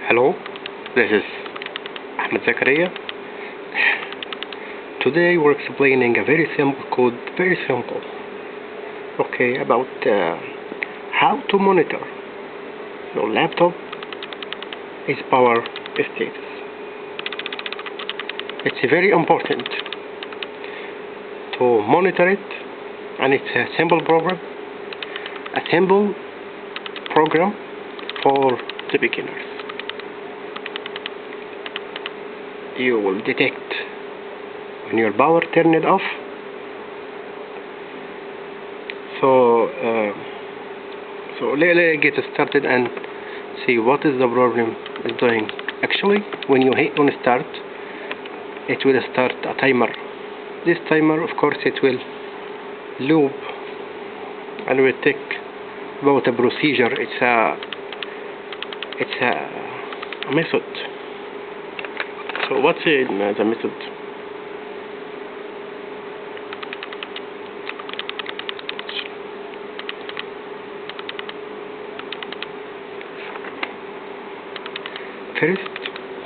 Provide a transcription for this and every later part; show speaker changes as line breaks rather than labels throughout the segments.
Hello, this is Ahmed Zakaria. Today we're explaining a very simple code, very simple, okay, about how to monitor your laptop, its power status. It's very important to monitor it, and it's a simple program for the beginners. You will detect when your power turned off. So let's get started and see what is the problem is doing. Actually, when you hit on start, it will start a timer. This timer, of course, it will loop and will take about a procedure. It's a method. So what's in the method? First,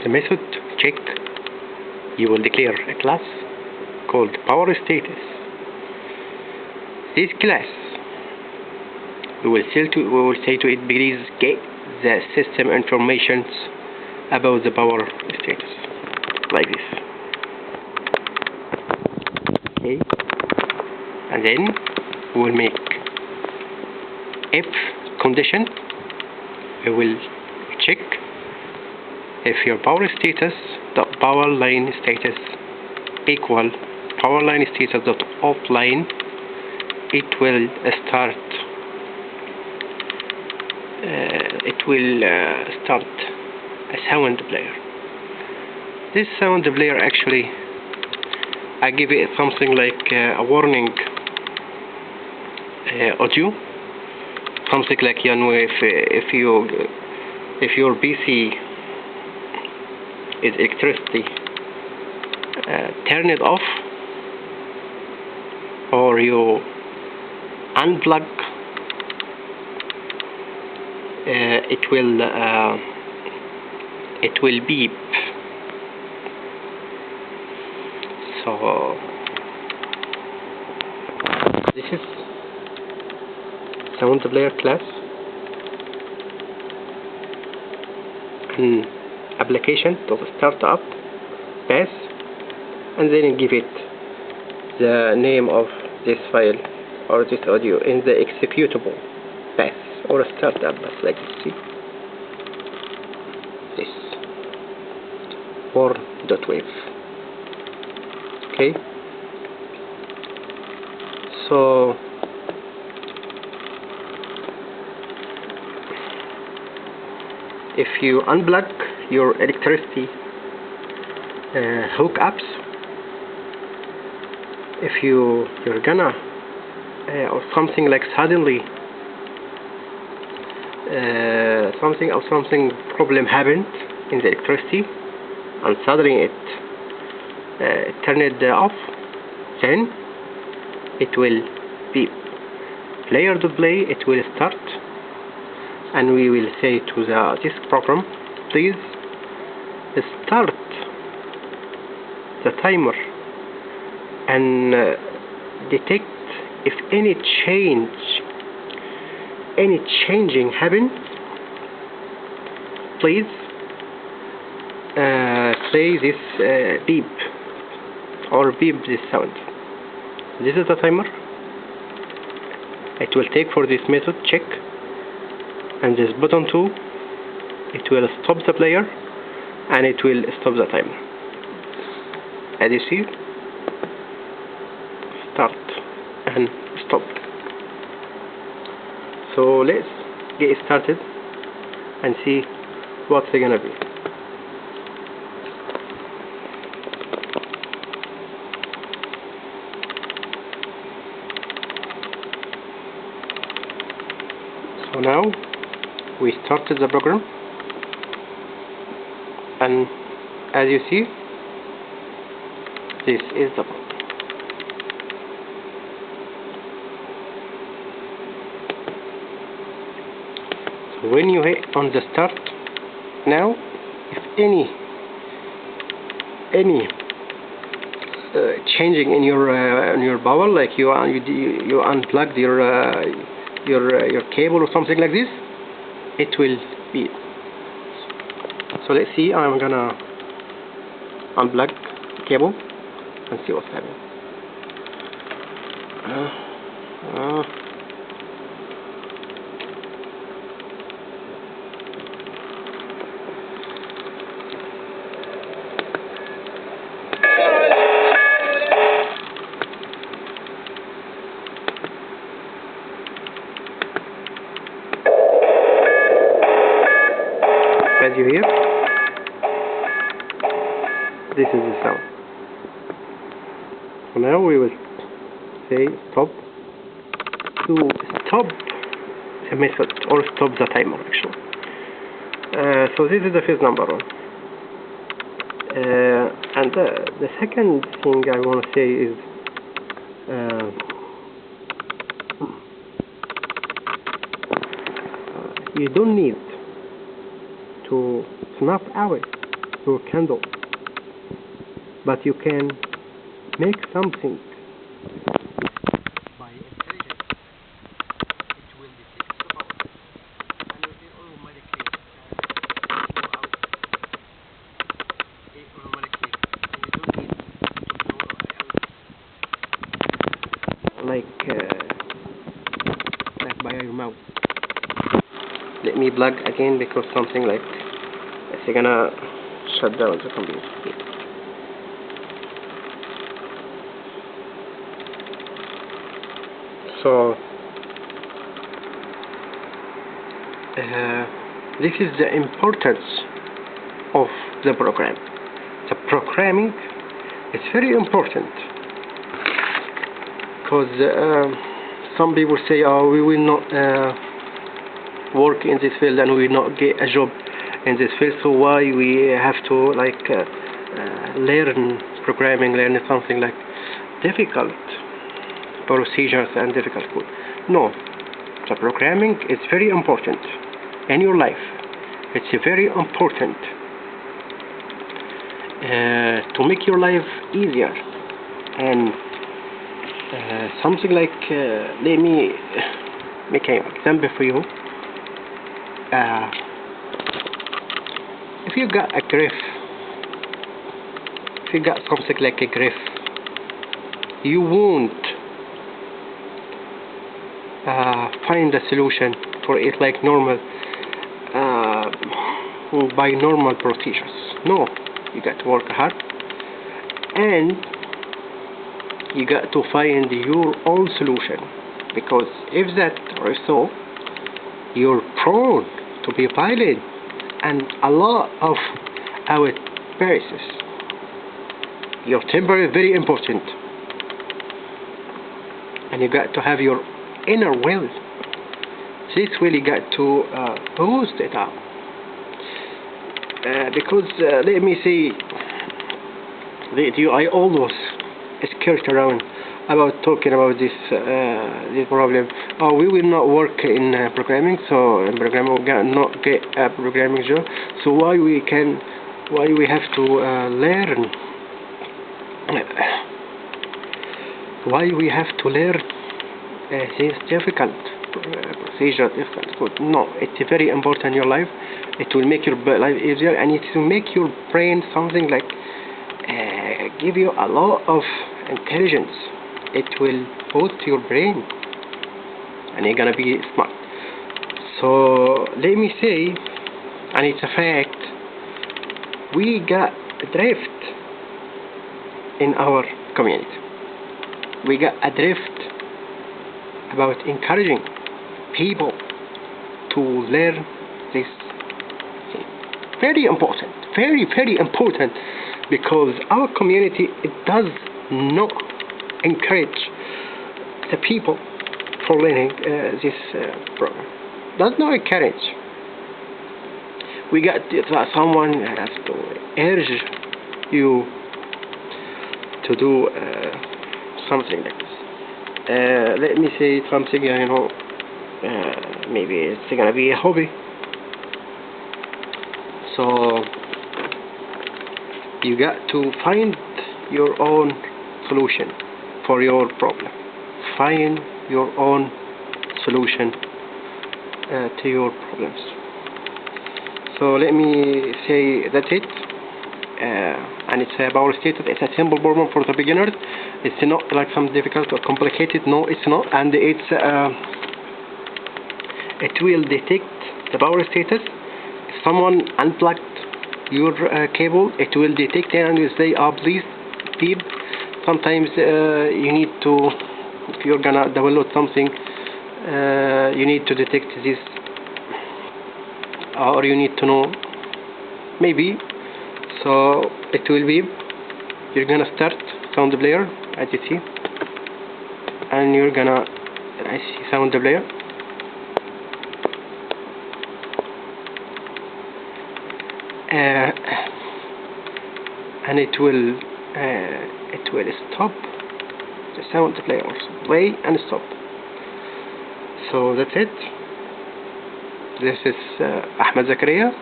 the method check. You will declare a class called power status. This class, we will say to it, please get the system information about the power status, like this. Okay, and then we will make if condition. We will check if your power status dot power line status equal power line status dot offline. It will start a sound player. This sound player, actually, I give it something like a warning audio, something like, you know, if your PC is electricity, turn it off, or you unplug, it will beep. So this is sound player class, an application to start up, pass, and then give it the name of this file or this audio in the executable path or startup, like you see this warn.wave. Okay, so if you unplug your electricity hookups, if you're gonna or something like suddenly something problem happened in the electricity and suddenly it turned it off, then it will beep. Player to play, it will start, and we will say to this program, please start the timer and detect if any changing happen. Please play this beep or beep this sound. This is the timer. It will take for this method check, and this button 2, it will stop the player and it will stop the timer. As you see, start and stop. So let's get started and see what's it gonna be. So now we started the program, and as you see, this is the program. So when you hit on the start now, if any changing in your power, like you unplugged your cable or something like this, it will beep. So let's see. I'm gonna unplug the cable and see what's happening. As you hear, this is the sound. So now we will say stop to stop the method, or stop the timer actually. So this is the phase number 1. And the second thing I want to say is you don't need to snuff out your candle, but you can make something by intelligence. It will detect the power and it will automatically go out automatically, and you don't need to blow out like by your mouth. Let me plug again, because something like it's gonna shut down the computer. So this is the importance of the program. The programming is very important, because some people say, oh, we will not work in this field and we will not get a job in this field, so why we have to learn programming, learn something like difficult procedures and difficult code. No, the programming is very important in your life. It's very important to make your life easier. And something like let me make an example for you. If you got a graph, if you got something like a graph, you won't find a solution for it like normal by normal procedures. No, you got to work hard, and you got to find your own solution, because if that or so, you're prone to be violent and a lot of outbursts. Your temper is very important, and you got to have your inner will. This will you got to boost it up, because let me say that I always skirt around about talking about this problem. Oh, we will not work in programming, so in programming we cannot get a programming job. So why we have to learn? Why we have to learn this difficult procedure, difficult code? No, it's very important in your life. It will make your life easier, and it will make your brain something like give you a lot of intelligence. It will boost your brain, and you're gonna be smart. So let me say, and it's a fact, we got a drift in our community. We got a drift about encouraging people to learn this thing. Very important, very, very important, because our community, it does not encourage the people for learning this program. Does not encourage. We got someone has to urge you to do something like this. Let me say something, maybe it's gonna be a hobby. So You got to find your own solution for your problem. Find your own solution to your problems. So let me say that's it. And it's a power stated. It's a simple problem for the beginners. It's not like some difficult or complicated. No, it's not. And it will detect the power status. If someone unplugged your cable, it will detect it and will say, please beep. Sometimes you need to, if you're gonna download something, you need to detect this, or you need to know, maybe. So it will be, you're gonna start sound player, as you see, and you're gonna, I see sound player, and it will stop the sound player, also play and stop. So that's it. This is Ahmed Zakaria,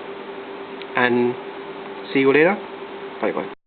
and see you later. Bye bye.